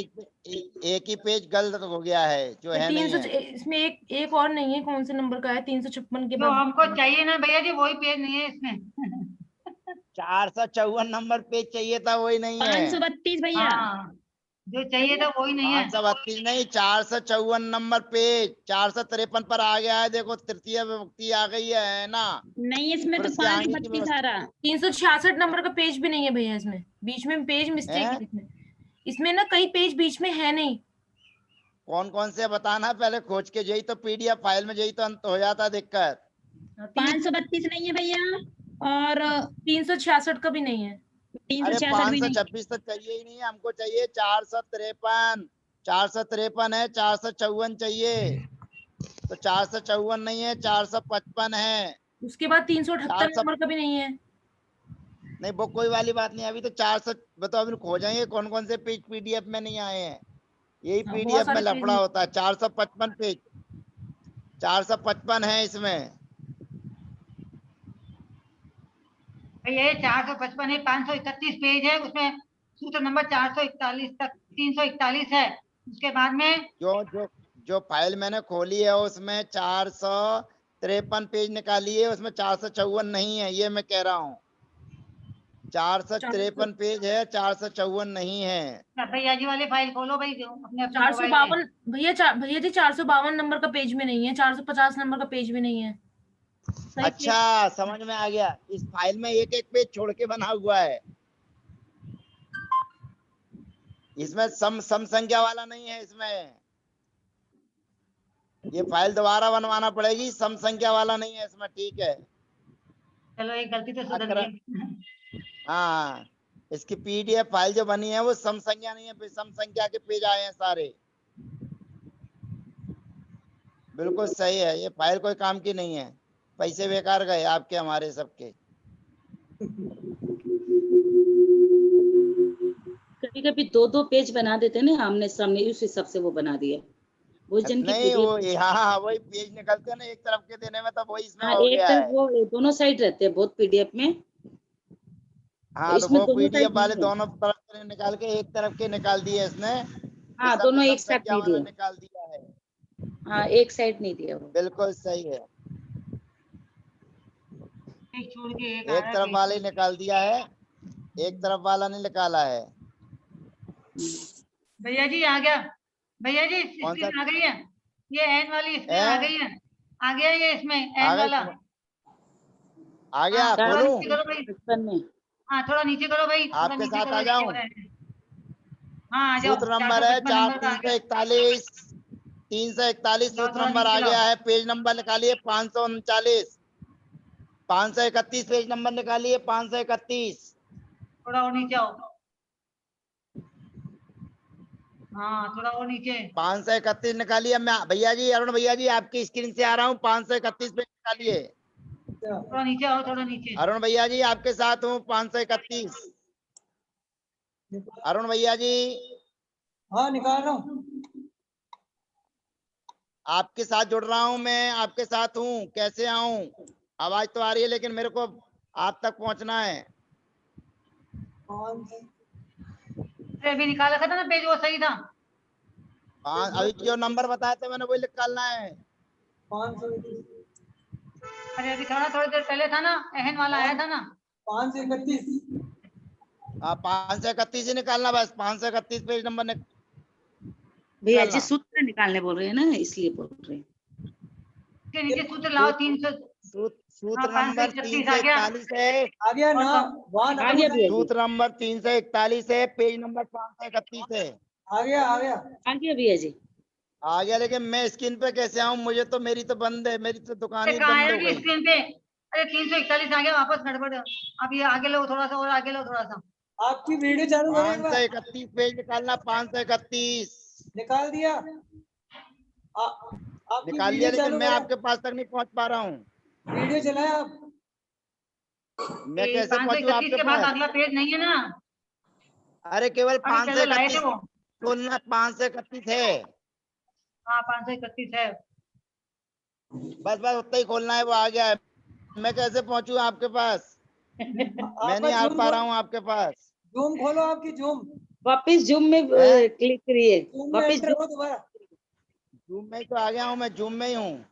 ही पेज गलत हो गया है, जो है नहीं 300 है। इसमें एक और नहीं है, कौन से नंबर का है? 356 के जो बाद हमको चाहिए ना भैया जी, वही पेज नहीं है इसमें। 454 नंबर पेज चाहिए था, वही नहीं है। 532 भैया। हाँ जो चाहिए था वही नहीं है। 532 नहीं, 454 नंबर पेज। 453 पर आ गया है, देखो तृतीय विभक्ति आ गई है ना। नहीं इसमें फिर तो उसके आगे की 532 आ रहा। 366 नंबर का पेज भी नहीं है भैया, इसमें बीच में पेज मिस्टेक है। इसमें ना कई पेज बीच में है नहीं। कौन कौन से बताना, पहले खोज के, यही तो पीडीएफ फाइल में यही तो अंत हो जाता दिक्कत। 532 नहीं है भैया, और 366 का भी नहीं है। अरे 366 भी नहीं। 526 तो चाहिए ही नहीं, हमको चाहिए 453। 453 है, 454 चाहिए, तो 454 नहीं है, 455 है। उसके बाद 378 400 नंबर का भी नहीं है। नहीं, वो कोई वाली बात नहीं, अभी तो 400 बताओ, अभी खोजेंगे कौन कौन से पेज पीडीएफ में नहीं आए हैं। यही हाँ, बहुत पीडीएफ में सारे पेज लफड़ा होता है। 455 पेज, 455 है इसमें। भैया ये 455 है, 531 पेज है, उसमें सूत्र नंबर 441 तक 341 है। उसके बाद में जो फाइल मैंने खोली है उसमें 453 पेज निकाली है, उसमें 454 नहीं है, ये मैं कह रहा हूँ। 453 पेज है, 454 नहीं है। भैया जी वाली फाइल खोलो भाई, जो अपने अपने मोबाइल 452 में। भैया जी 452 नंबर का पेज में नहीं है, 450 नंबर का पेज भी नहीं है। सही अच्छा, समझ में आ गया। इस फाइल में एक एक पेज छोड़ के बना हुआ है, इसमें सम संख्या वाला नहीं है इसमें। ये फाइल दोबारा बनवाना पड़ेगी, सम संख्या वाला नहीं है इसमें, ठीक है। चलो एक गलती तो सुधर गई। हाँ, इसकी पीडीएफ फाइल जो बनी है वो सम संख्या नहीं है, सम संख्या के पेज आए हैं सारे। बिल्कुल सही है, ये फाइल कोई काम की नहीं है, पैसे बेकार गए आपके हमारे सबके। कभी कभी दो दो पेज बना देते ना आमने सामने, उस हिसाब से वो बना दिया। वो जन की नहीं, वो PDF हाँ वही पेज निकलते हैं ना एक तरफ के देने में, तो वही इसमें हाँ हो एक गया तरफ है। वो दोनों साइड रहते हैं बहुत PDF में। हाँ, तो इसमें वो दोनों पीडीएफ साइड वाले नहीं है। दोनों तरफ से निकाल के एक तरफ के निकाल दिए इसने, हाँ इस सब में दोनों सम एक साथ संख्या नहीं वाला दिया। निकाल दिया है। हाँ एक साइड नहीं दिया वो। बिल्कुल सही है, एक छोड़ के एक आ एक रहा है तरफ पेज। वाले ही निकाल दिया है, एक तरफ वाला नहीं निकाला है। भैया जी आ गया। भैया जी कौन सा स्क्रीन आ गई है, ये एन वाली स्क्रीन आ है? गई है। आ गया ये इसमें आ एन गए, वाला। आ गया, हाँ थोड़ा खोलूं? नीचे करो भाई। 55 में हाँ थोड़ा नीचे करो भाई, थोड़ा आपके नीचे साथ करो, आ नीचे जाऊं? हो रहा है। हाँ आ जाओ, सूत्र नंबर है 455 नंबर का आ गया। 4341, 341 लाओ सूत्र थोड़ा नंबर आ नीचे लाओ। गया है। पेज नंबर निकालिए 539, 531 पेज नंबर निकालिए 531। थोड़ा और नीचे आओ। हाँ थोड़ा और नीचे। 531 निकालिए। मैं भैया जी, अरुण भैया जी आपकी स्क्रीन से आ रहा हूँ, 531 पेज निकालिए। थोड़ा नीचे आओ, थोड़ा नीचे। अरुण भैया जी आपके साथ हूँ, 531। अरुण भैया जी हाँ निकाल रहा हूँ। आपके साथ जुड़ रहा हूँ, मैं आपके साथ हूँ, कैसे आऊं? आवाज तो आ रही है लेकिन मेरे को आप तक पहुंचना है। अरे अभी निकाला था ना पेज, वो सही था। अभी जो नंबर बताए थे मैंने वही निकालना है। 531, अरे अभी थोड़ा थोड़ी देर पहले था ना, एहन वाला आया था ना। 531। 531 ही निकालना, बस 531 पेज नंबर भैया जी निकालना। सूत्र निकालने बोल रहे हैं ना, इसलिए बोल रहे हैं। इसके नीचे सूत्र लाओ 300। सूत्र हाँ नंबर 531 आ गया। 341 है। आ गया ना, वहाँ आ गया भैया जी, सूत्र नंबर 341 है, पेज नंबर 531 है। आ गया आ गया। आ गया भैया जी। आ गया, लेकिन मैं स्क्रीन पे कैसे आऊं? मुझे तो, मेरी तो बंद है, मेरी तो दुकान ही कहाँ बंद आया हो जी गई। स्क्रीन पे? अरे 341 आ गया, वापस गड़बड़ है। अब ये आगे लो थोड़ा सा, और आगे लो थोड़ा सा। आपकी वीडियो चालू करो एक बार। 531 पेज निकालना, 531 निकाल दिया। आपकी निकाल लिया, वीडियो लेकिन चालू मैं करो। आपके पास तक नहीं पहुंच पा रहा हूँ। वीडियो चलाए आप। मैं कैसे पहुंचूं 531 आपके के बाद पास? अगला पेज नहीं है ना। अरे केवल अभी चलो लाए थे 531 वो। खोलना, 531 है, हाँ 531 है। बस बस उतना ही खोलना है, वो आ गया है। मैं कैसे पहुंचूं आपके पास? मैं आपका नहीं आ जूम पा रहा खोलो, हूँ आपके पास। जूम खोलो आपकी जूम। वापिस जूम में है क्लिक करिए। जूम में वापिस एंटर हो दोबारा। जूम में ही तो आ गया हूँ, मैं जूम में ही हूँ,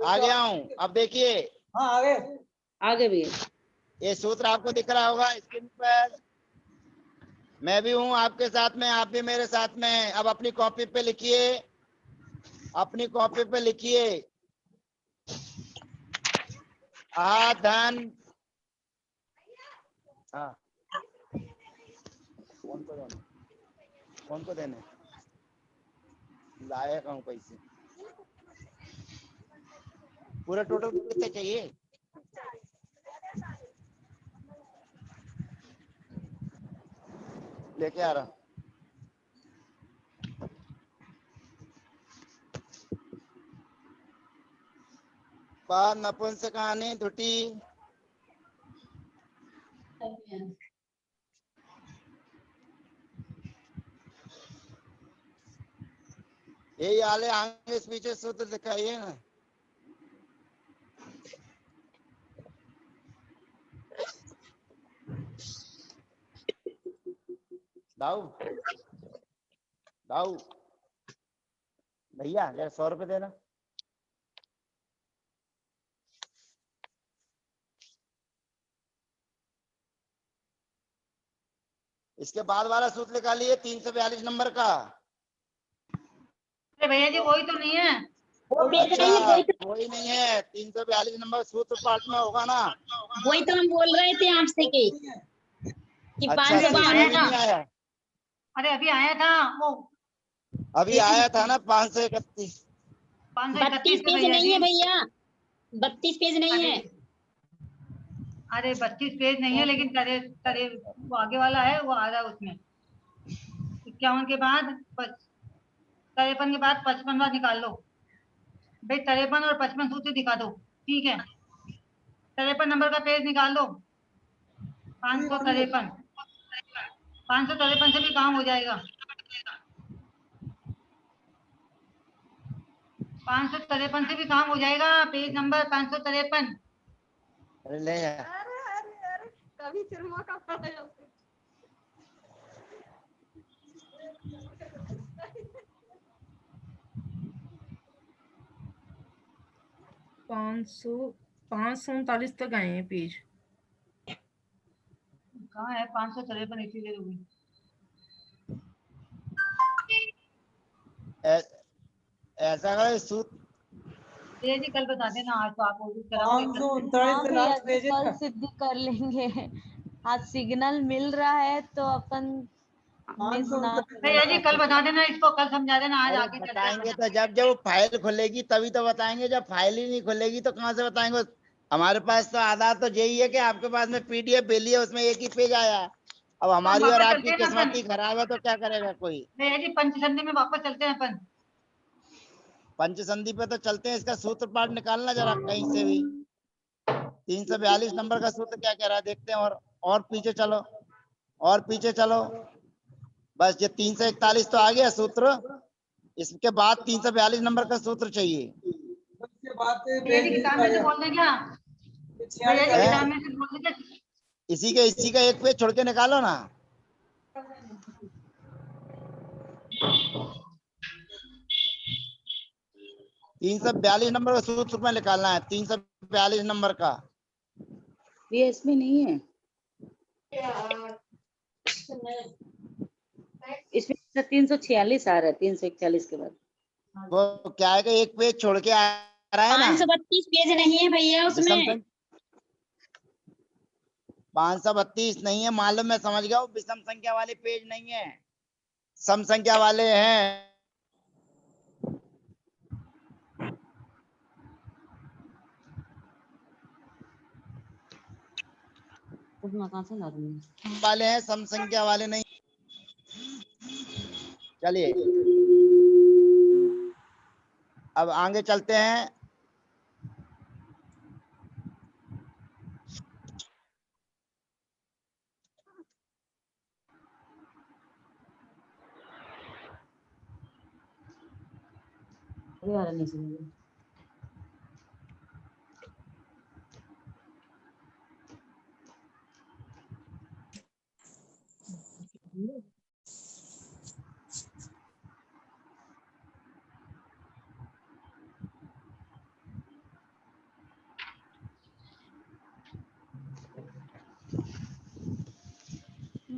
आ गया हूँ। अब देखिए, हाँ आ गए। आ गए भैया। ये सूत्र आपको दिख रहा होगा स्क्रीन पर। मैं भी हूँ आपके साथ में, आप भी मेरे साथ में हैं। अब अपनी कॉपी पे लिखिए, अपनी कॉपी पे लिखिए, धन। हाँ, कौन को देने लायक हूँ पैसे? पूरा टोटल कितने चाहिए? लेके आ रहा। बाद नपुंसकानी त्रुटि यही आले आगे इस पीछे सूत्र दिखाइए ना। दाऊ दाऊ भैया जरा 100 रुपए देना। इसके बाद वाला सूत्र निकालिए 342 नंबर का। अरे भैया जी वही तो नहीं है। अच्छा वही नहीं है, 342 नंबर सूत्र पाठ में होगा ना। वही तो हम बोल रहे थे आपसे कि अच्छा 552 इसमें आया नहीं था। आया, अरे अभी आया था वो अभी आया था ना 531। 531 पेज भैया नहीं जी। है भैया, 32 पेज नहीं अरे है। अरे 32 पेज नहीं है, लेकिन तरे तरे वो आगे वाला है, वो आ रहा है उसमें। 51 के बाद 53 के बाद 55वां निकाल लो भाई। 53 और 55 सूत्र दिखा दो, ठीक है। 53 नंबर का पेज निकाल लो। 553 553 से भी काम हो जाएगा। 553 से भी काम हो जाएगा। Page number 553। अरे ले यार। कभी फिर मौका पड़ा। 539 तक आए हैं पेज। कहाँ है 553? इसीलिए होगी। ऐसा करो सूत्र ये जी कल बता देना, आज तो आप कोशिश कराओ। 539 हाँ से भैया लास्ट जी पेज है कल ना। सिद्धि कर लेंगे। आज सिग्नल मिल रहा है तो अपन मिस ना 539 भैया जी कल बता देना, इसको कल समझा देना, आज अरे आगे चलते हैं बताएंगे अपन। तो जब जब फाइल खुलेगी तभी तो बताएंगे, जब फाइल ही नहीं खुलेगी तो कहाँ से बताएंगे। हमारे पास तो आधार तो यही है कि आपके पास में पीडीएफ भेजी है, उसमें एक ही पेज आया। अब तो हमारी और वापस चलते आपकी हैं ना अपन। किस्मत ही खराब है तो क्या करेगा कोई। भैया जी पंचसंधि में वापस चलते हैं अपन। पंचसंधि पे तो चलते हैं, इसका सूत्र पाठ निकालना जरा कहीं से भी। 342 नंबर का सूत्र क्या कह रहा है देखते हैं। और पीछे चलो, और पीछे चलो। बस ये 341 तो आ गया सूत्र, इसके बाद 342 नंबर का सूत्र चाहिए। उसके बाद से भैया जी पेज किताब में से बोल दें क्या? भैया जी है? किताब में से बोल दें क्या? इसी का एक पेज छोड़ के निकालो ना। तीन सौ 42 नंबर का सूत्र में निकालना है, 342 नंबर का। ये इसमें नहीं है, इसमें 346 आ रहा है, 341 के बाद। वो क्या है कि एक पेज छोड़ के आ रहा है ना 532 पेज नहीं है भैया उसमें। 532 नहीं है मालूम, मैं समझ गया, वो विषम संख्या वाले पेज नहीं है, सम संख्या वाले हैं। कहाँ से ला दूंगी? वाले हैं, सम संख्या वाले नहीं। चलिए अब आगे चलते हैं। अभी आ रहा नहीं समझ।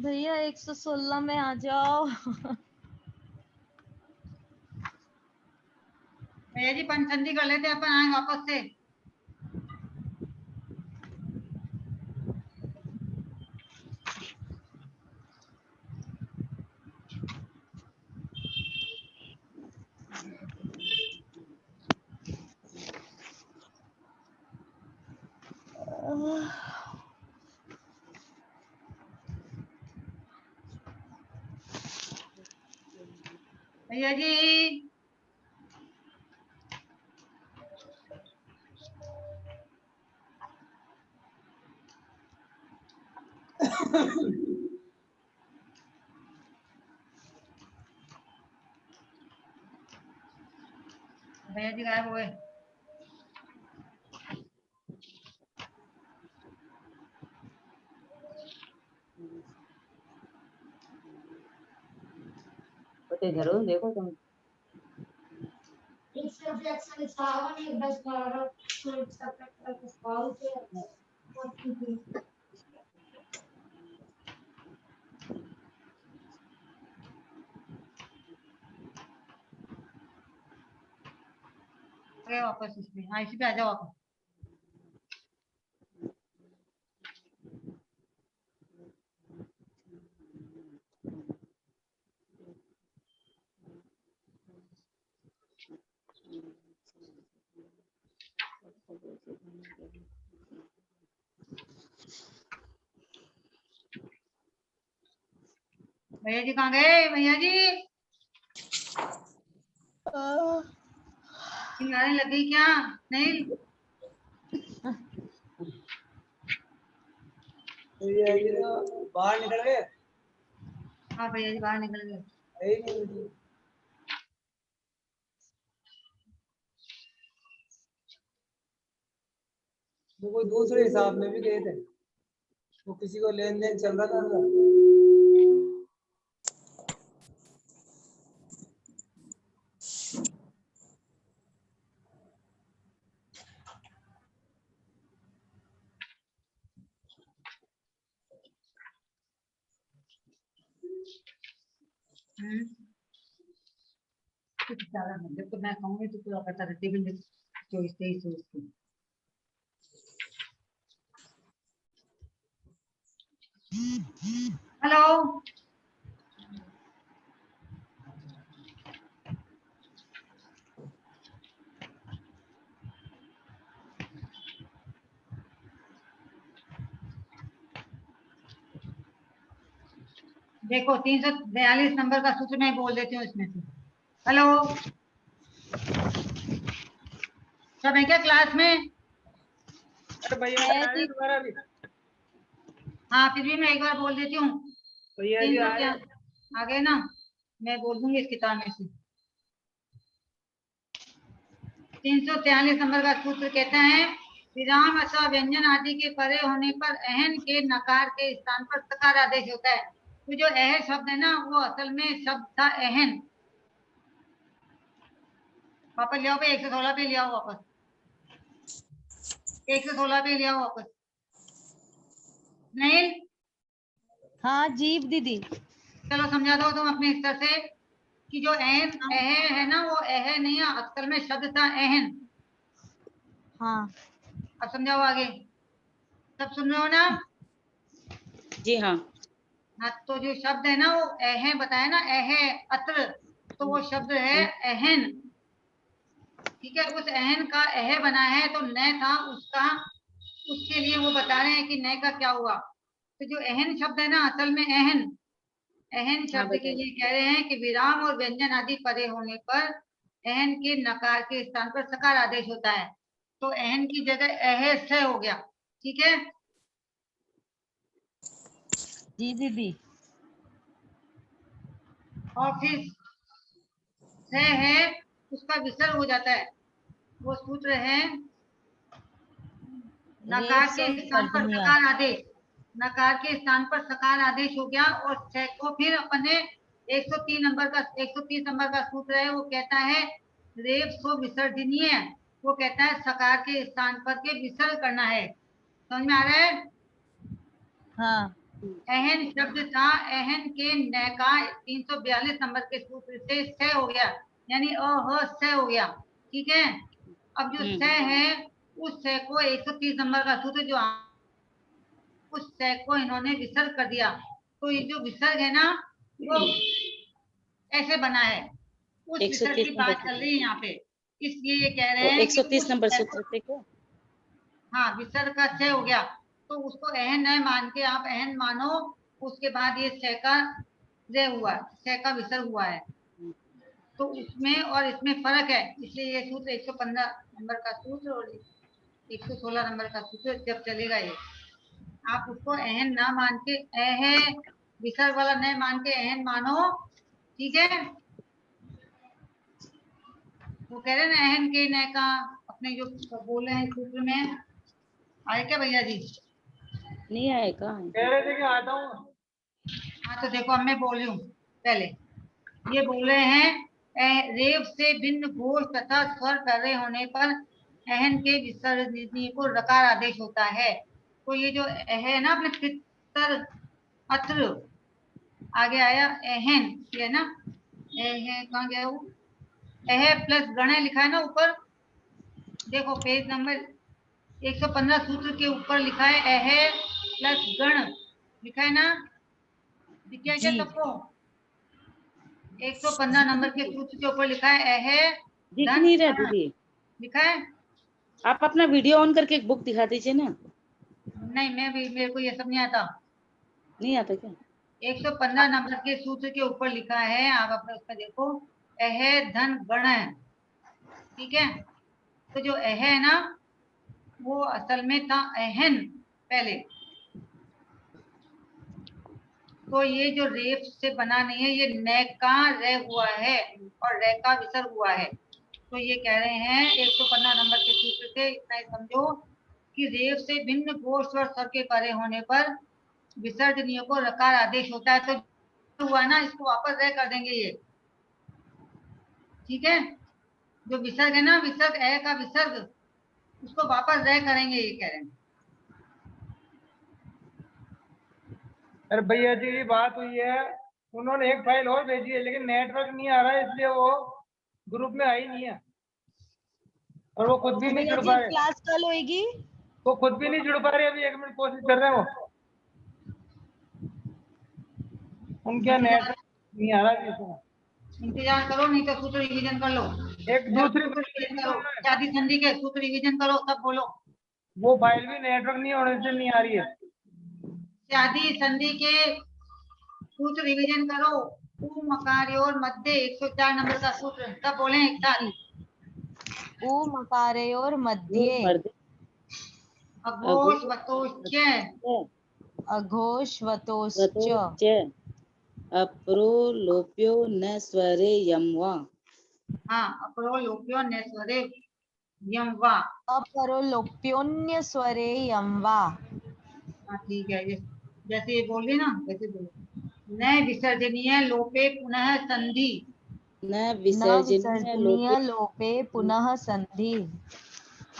भैया 116 में आ जाओ। भैया जी पंचसंधि कर लेते हैं अपन, आए वापस से। भैया जी भैया जी गायब हुए। तो इधर हो, देखो तुम। गए वापस इसमें, हाँ इसी पे आ जाओ वापस। भैया जी कहाँ गए भैया जी? चिल्लाने लग गई क्या? नहीं भैया जी बाहर निकल गए। हाँ भैया जी बाहर निकल गए। है ही नहीं। वो कोई दूसरे हिसाब में भी गए थे, वो किसी को लेन देन चल रहा था उनका। कुछ ज्यादा नहीं, जब तो मैं कहूँगी तो पूरा करता रहती है 24-23 हेलो देखो 342 नंबर का सूत्र मैं बोल देती हूँ इसमें से। हेलो सब है क्या क्लास में? अरे भैया है आए जी। दोबारा भी। हाँ फिर भी मैं एक बार बोल देती हूँ। भैया जी आए। आ गए ना, मैं बोल दूंगी इस किताब में से। 343 नंबर का सूत्र कहता है विराम अथवा व्यंजन आदि के परे होने पर अहन के नकार के स्थान पर सकार आदेश होता है। तो जो अह शब्द है ना वो असल में शब्द था अहन। वापस ले आओ पे 116 पे ले आओ वापस, 116 पे ले आओ वापस। नहीं हाँ जी दीदी। चलो समझा दो तुम अपने स्तर से कि जो अहन अह है ना वो अह नहीं है, असल में शब्द था अहन। हाँ अब समझाओ आगे, सब सुन रहे हो ना? जी हाँ। हाँ तो जो शब्द है ना वो अह बताया ना, अह अत्र, तो वो शब्द है अहन। ठीक है, उस अहन का अह बना है तो न था उसका, उसके लिए वो बता रहे हैं कि न का क्या हुआ। तो जो अहन शब्द है ना असल में अहन, अहन हाँ शब्द के लिए कह रहे हैं कि विराम और व्यंजन आदि परे होने पर अहन के नकार के स्थान पर सकार आदेश होता है। तो अहन की जगह अह से हो गया। ठीक है, जी दीदी। और फिर से है उसका विसर्ग हो जाता है। वो सूत्र है नकार के स्थान पर विसर्जनीय। सकार आदेश, नकार के स्थान पर सकार आदेश हो गया। और छह को फिर अपने 103 नंबर का 130 नंबर का सूत्र है, वो कहता है रेप सो विसर्जनीय। वो कहता है सकार के स्थान पर के विसर्ग करना है। समझ में आ रहा है? हाँ अहन शब्द था, अहन के नकार 342 नंबर के सूत्र से स हो गया, यानी अह स हो गया। ठीक है, अब जो स है उस स को 130 नंबर का सूत्र जो उस स को इन्होंने विसर्ग कर दिया। तो ये जो विसर्ग है ना वो ऐसे बना है, उस विसर्ग 130 की नंबर बात चल रही है यहाँ पे। इसलिए ये कह रहे तो हैं कि 130 उस नंबर स सूत्र को, पे क्या? हाँ विसर्ग का स हो गया तो उसको अहन न मान के आप अहन मानो। उसके बाद ये स का ज हुआ, स का विसर्ग हुआ है। तो उसमें और इसमें फर्क है, इसलिए ये सूत्र 115 नंबर का सूत्र और 116 नंबर का सूत्र जब चलेगा ये। आप उसको एहन ना मान के एहे विसर्ग वाला नहीं मान के एहन मानो, ठीक है। वो कह रहे ना एहन के न का अपने जो बोले हैं सूत्र में, आए क्या भैया जी? नहीं आए कहाँ है? कह रहे थे कि आता हूँ। हाँ तो देखो अब मैं बोल रही हूँ, पहले ये बोल रहे हैं रेफ से भिन्न घोष तथा स्वर पैरे होने पर एहन के विसर्जनीय को रकार आदेश होता है। तो ये जो है ना अपने पितर अत्र आगे आया एहन, ये ना एह कहाँ गया वो, एह प्लस गण लिखा है ना ऊपर, देखो पेज नंबर 115 सूत्र के ऊपर लिखा है एह प्लस गण लिखा है ना, दिख गया क्या जी। सबको? 115 नंबर के सूत्र के ऊपर लिखा है एह दिख धन नहीं रहा गण दीदी। लिखा है। आप अपना वीडियो ऑन करके एक बुक दिखा दीजिए ना। नहीं मैं भी, मेरे को ये सब नहीं आता। नहीं आता क्या? 115 नंबर के सूत्र के ऊपर लिखा है, आप अपने उसमें देखो, एह धन गण है, ठीक है। तो जो एह है ना वो असल में था एहन पहले। तो ये जो रेफ से बना नहीं है, ये न का रे हुआ है और रे का विसर्ग हुआ है। तो ये कह रहे हैं 115 नंबर के सूत्र से इतना ही समझो कि रेफ से भिन्न घोष और स्वर के परे होने पर विसर्जनीय को रकार आदेश होता है। तो हुआ ना, इसको वापस रे कर देंगे ये, ठीक है। जो विसर्ग है ना, विसर्ग ए का विसर्ग, उसको वापस रे करेंगे, ये कह रहे हैं। अरे भैया जी की बात हुई है, उन्होंने एक फाइल और भेजी है लेकिन नेटवर्क नहीं आ रहा है, इसलिए वो ग्रुप में आई नहीं है और वो खुद भी नहीं भैया जुड़ जी पा रहे। क्लास कल होएगी? वो खुद भी नहीं जुड़ पा रहे, अभी 1 मिनट कोशिश कर रहे हैं वो, उनके नेटवर्क नहीं आ रहा है इसमें। इंतजार करो, नहीं तो सूत्र रिवीजन कर लो। एक दूसरी सूत्र रिवीजन करो, शादी संधि के सूत्र रिवीजन करो, तब बोलो। वो फाइल भी नेटवर्क नहीं होने से नहीं आ रही है। शादी संधि के सूत्र रिवीजन करो, उ मकार्योर मध्य 104 नंबर का सूत्र, तब बोले एक साथ। उ मकारेयोर मध्ये मर्द अघोष वतोश्च अघोषवतोश्च अप्रोलोप्यो न स्वरे यम वा। हाँ, अपरो लोप्यो न स्वरे यम वा। अपरोलोप्योन्य स्वरे यम वा। हाँ ठीक है, ये जैसे ये बोल रही ना वैसे बोलो। न विसर्जनीय लोपे पुनः संधि, न न विसर्जनीय लोपे विसर्जनीय लोपे पुनः संधि।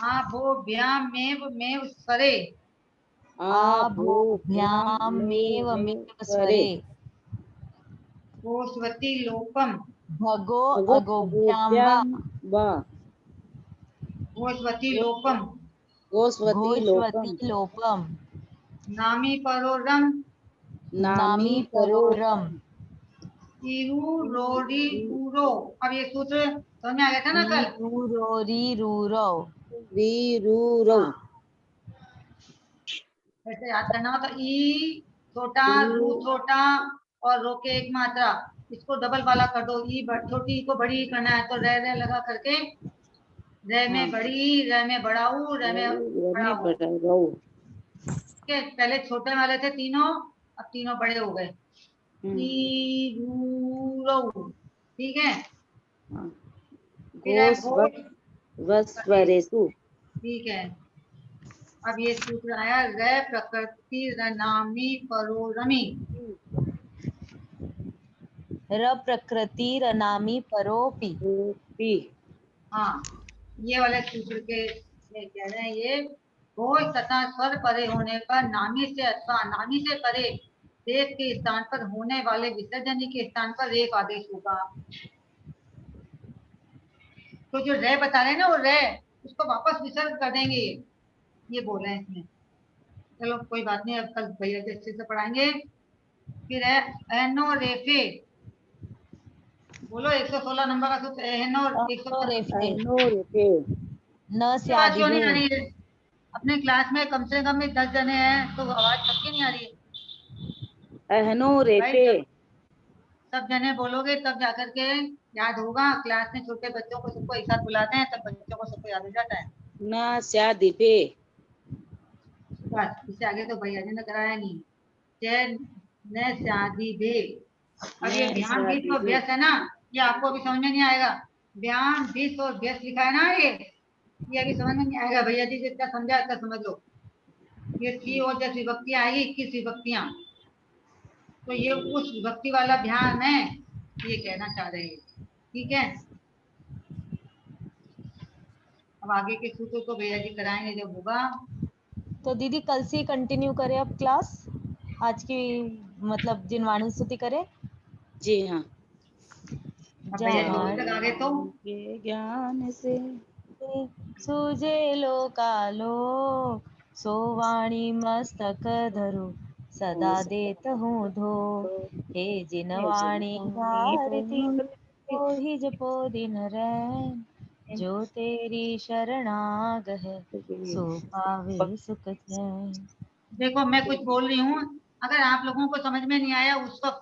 आभोभ्यामेव मेव स्वरे, आभोभ्यामेव मेव स्वरे गोस्वती लोपम, भगो भगो अगोभ्याम वा वा गोस्वती लोपम, गोस्वती लोपम घोषवती लोपम नामी परोरम, नामी परोरम इरु रोरी उरो। अब ये सूत्र समझ में आ गया था ना कल? रीरूरो वीरूरौ। ऐसे याद करना होता, ई छोटा रू छोटा और रो के एक मात्रा, इसको डबल वाला कर दो, ई छोटी को बड़ी करना है तो रे रे लगा करके, रे में बड़ी, रे में बड़ाऊ, रे में बड़ाऊ। ठीक है, पहले छोटे वाले थे तीनों, अब तीनों बड़े हो गए। ई रू रौ, ठीक है। फिर है घोष, वस्वरेषु। ठीक है। अब ये सूत्र आया, रे प्रकृति रनामी परोरमी, र प्रकृति रनामी परोपि। हाँ ये वाले सूत्र के ये कह रहे हैं, ये घोष तथा स्वर परे होने पर नामी से अथवा नामी से परे रेफ के स्थान पर होने वाले विसर्जनी के स्थान पर रेफ आदेश होगा। तो जो रे बता रहे हैं ना, वो रे उसको वापस विसर्ग कर देंगे, ये बोल रहे हैं इसमें। चलो कोई बात नहीं, अब कल भैया से अच्छे से पढ़ाएंगे। फिर है एनो रेफे, बोलो 116 नंबर का सूत्र एनो 115 न की आवाज क्यों नहीं आ स्यादिभे रही है? अपने क्लास में कम से कम 10 जने हैं तो आवाज सबकी नहीं आ रही है। अहनो रेपे। सब जने बोलोगे तब जाकर के याद होगा। क्लास में छोटे बच्चों को सबको एक साथ बुलाते हैं, तब बच्चों को सबको याद हो जाता है। न स्यादिभे बस इससे आगे तो भैया जी ने कराया नहीं। चैन न शादी बे। अब ये न ध्यान भी शादी तो बे। व्यस्त है ना, ये आपको अभी समझ में नहीं आएगा। ध्यान भी तो व्यस्त लिखा है ना, ये अभी समझ में नहीं आएगा। भैया जी जितना समझा इतना समझ लो। ये 3 और 10 विभक्तियां आएगी, 21 विभक्तियां। तो ये उस विभक्ति वाला ध्यान है, ये कहना चाह रहे हैं। ठीक है, अब आगे के सूत्र तो भैया जी कराएंगे जब होगा। तो दीदी कल से कंटिन्यू करें अब क्लास, आज की मतलब जिनवाणी स्तुति करें। जी हाँ। अब भैया जी वही तक आ गए तो जान के ज्ञान से सूझे लोकालो सो वाणी मस्तक धरो सदा देत हूँ धो हे जिनवाणी भारती तो ही जपो दिन रैन जो तेरी शरणाग है सो पावे सुख चैन। देखो मैं कुछ बोल रही हूँ, अगर आप लोगों को समझ में नहीं आया उस वक्त